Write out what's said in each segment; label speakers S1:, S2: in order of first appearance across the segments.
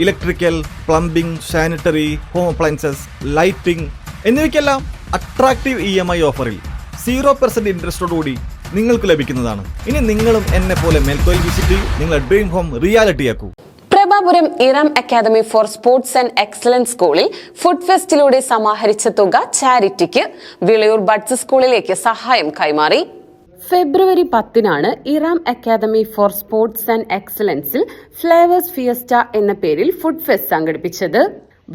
S1: Electrical, plumbing, sanitary, home appliances, lighting എന്നിവയ്ക്കെല്ലാം attractive EMI ഓഫറിൽ 0% ഇൻട്രസ്റ്റോടുകൂടി നിങ്ങൾക്ക് ലഭിക്കുന്നതാണ്. ഇനി നിങ്ങളും എന്നെ പോലെ മേൽക്കോയിൽ വിസിറ്റ് ചെയ്യൂ, നിങ്ങളുടെ ഡ്രീം ഹോം റിയാലിറ്റിയാക്കൂ.
S2: Prabhapuram Iram academy for sports and excellence സ്കൂളിൽ ഫുഡ് ഫെസ്റ്റിലൂടെ സമാഹരിച്ച തുക ചാരിറ്റിക്ക് വിളയൂർ ബഡ്സ് സ്കൂളിലേക്ക് സഹായം കൈമാറി. February 10 Iram academy for sports and എക്സലൻസിൽ ഫ്ലേവേഴ്സ് ഫിയസ്റ്റ എന്ന പേരിൽ ഫുഡ് ഫെസ്റ്റ് സംഘടിപ്പിച്ചത്.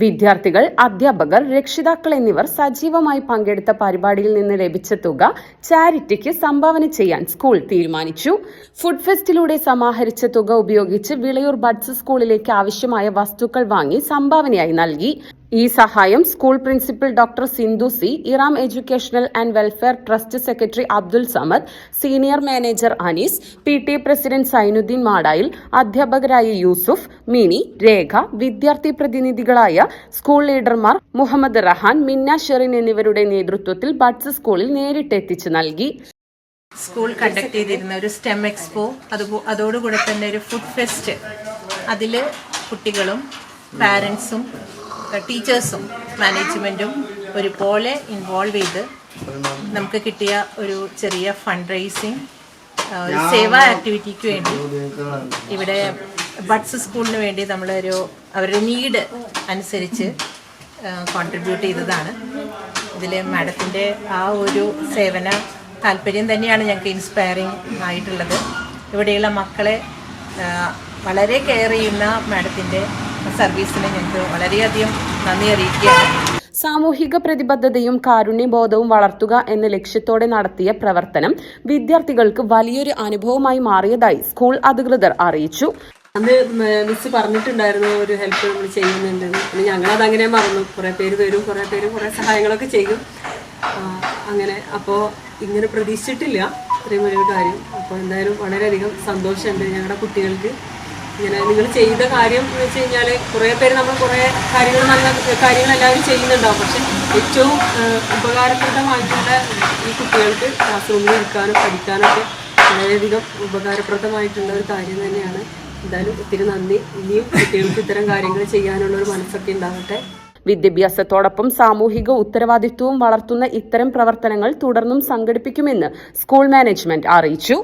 S2: വിദ്യാർത്ഥികൾ, അധ്യാപകർ, രക്ഷിതാക്കൾ എന്നിവർ സജീവമായി പങ്കെടുത്ത പരിപാടിയിൽ നിന്ന് ലഭിച്ച തുക ചാരിറ്റിക്ക് സംഭാവന ചെയ്യാൻ സ്കൂൾ തീരുമാനിച്ചു. ഫുഡ് ഫെസ്റ്റിലൂടെ സമാഹരിച്ച തുക ഉപയോഗിച്ച് വിളയൂർ ബഡ്സ് സ്കൂളിലേക്ക് ആവശ്യമായ വസ്തുക്കൾ വാങ്ങി സംഭാവനയായി നൽകി. ഈ സഹായം school principal doctor Sindhu C, Iram educational and welfare trust secretary Abdul Samad, senior manager Anees, PTA president Zainuddin Madayil, അധ്യാപകരായ യൂസുഫ്, മിനി, രേഖ, വിദ്യാർത്ഥി പ്രതിനിധികളായ സ്കൂൾ ലീഡർമാർ മുഹമ്മദ് റഹാൻ, മിന്ന ഷെറിൻ എന്നിവരുടെ നേതൃത്വത്തിൽ ബഡ്സ് സ്കൂളിൽ നേരിട്ടെത്തിച്ചു നൽകി.
S3: സ്കൂൾ കണ്ടക്ട് ചെയ്തിരുന്ന ഒരു സ്റ്റെം എക്സ്പോ, അതോടുകൂടെ തന്നെ ഒരു ഫുഡ് ഫെസ്റ്റ്, അതിൽ കുട്ടികളും പാരൻസും ടീച്ചേഴ്സും മാനേജ്മെൻറ്റും ഒരുപോലെ ഇൻവോൾവ് ചെയ്ത് നമുക്ക് കിട്ടിയ ഒരു ചെറിയ ഫണ്ട് റൈസിങ്, ഒരു സേവാ ആക്ടിവിറ്റിക്ക് വേണ്ടി ഇവിടെ ബഡ്സ് സ്കൂളിന് വേണ്ടി അവരുടെ നീഡ് അനുസരിച്ച് കോൺട്രിബ്യൂട്ട് ചെയ്തതാണ്. ഇതിൽ മാഡത്തിൻ്റെ ആ ഒരു സേവന താല്പര്യം തന്നെയാണ് ഞങ്ങൾക്ക് ഇൻസ്പയറിങ് ആയിട്ടുള്ളത്. ഇവിടെയുള്ള മക്കളെ വളരെ കെയർ ചെയ്യുന്ന മാഡത്തിൻ്റെ സർവീസിന് ഞങ്ങൾക്ക് വളരെയധികം നന്ദി അറിയിക്കുകയാണ്.
S2: സാമൂഹിക പ്രതിബദ്ധതയും കാരുണ്യബോധവും വളർത്തുക എന്ന ലക്ഷ്യത്തോടെ നടത്തിയ പ്രവർത്തനം വിദ്യാർത്ഥികൾക്ക് വലിയൊരു അനുഭവമായി മാറിയതായി സ്കൂൾ അധികൃതർ അറിയിച്ചു.
S4: അന്ന് മിസ് പറഞ്ഞിട്ടുണ്ടായിരുന്നു ഒരു ഹെൽപ്പ് നമ്മൾ ചെയ്യുന്നുണ്ടെന്ന്. പിന്നെ ഞങ്ങളത് അങ്ങനെ മറന്നു. കുറേ പേര് വരും, കുറേ സഹായങ്ങളൊക്കെ ചെയ്യും. അങ്ങനെ അപ്പോൾ ഇങ്ങനെ പ്രതീക്ഷിച്ചിട്ടില്ല ഇത്രയും വലിയൊരു കാര്യം. അപ്പോൾ എന്തായാലും വളരെയധികം സന്തോഷമുണ്ട്. ഞങ്ങളുടെ കുട്ടികൾക്ക് ഇങ്ങനെ നിങ്ങൾ ചെയ്ത കാര്യം എന്ന് വെച്ച് കഴിഞ്ഞാൽ കുറേ പേര് നമ്മൾ കുറേ കാര്യങ്ങൾ, നല്ല കാര്യങ്ങൾ എല്ലാവരും ചെയ്യുന്നുണ്ടാവും. പക്ഷെ ഏറ്റവും ഉപകാരപ്രദമായിട്ടുള്ള ഈ കുട്ടികൾക്ക് ക്ലാസ് റൂമിൽ ഇരിക്കാനും പഠിക്കാനൊക്കെ വളരെയധികം ഉപകാരപ്രദമായിട്ടുള്ള ഒരു കാര്യം തന്നെയാണ്. എന്തായാലും ഒത്തിരി നന്ദി. ഇനിയും കുട്ടികൾക്ക് ഇത്തരം കാര്യങ്ങൾ ചെയ്യാനുള്ള ഒരു മനസ്സൊക്കെ ഉണ്ടാവട്ടെ.
S2: വിദ്യാഭ്യാസത്തോടൊപ്പം സാമൂഹിക ഉത്തരവാദിത്വവും വളർത്തുന്ന ഇത്തരം പ്രവർത്തനങ്ങൾ തുടർന്നും സംഘടിപ്പിക്കുമെന്ന് സ്കൂൾ മാനേജ്മെന്റ് അറിയിച്ചു.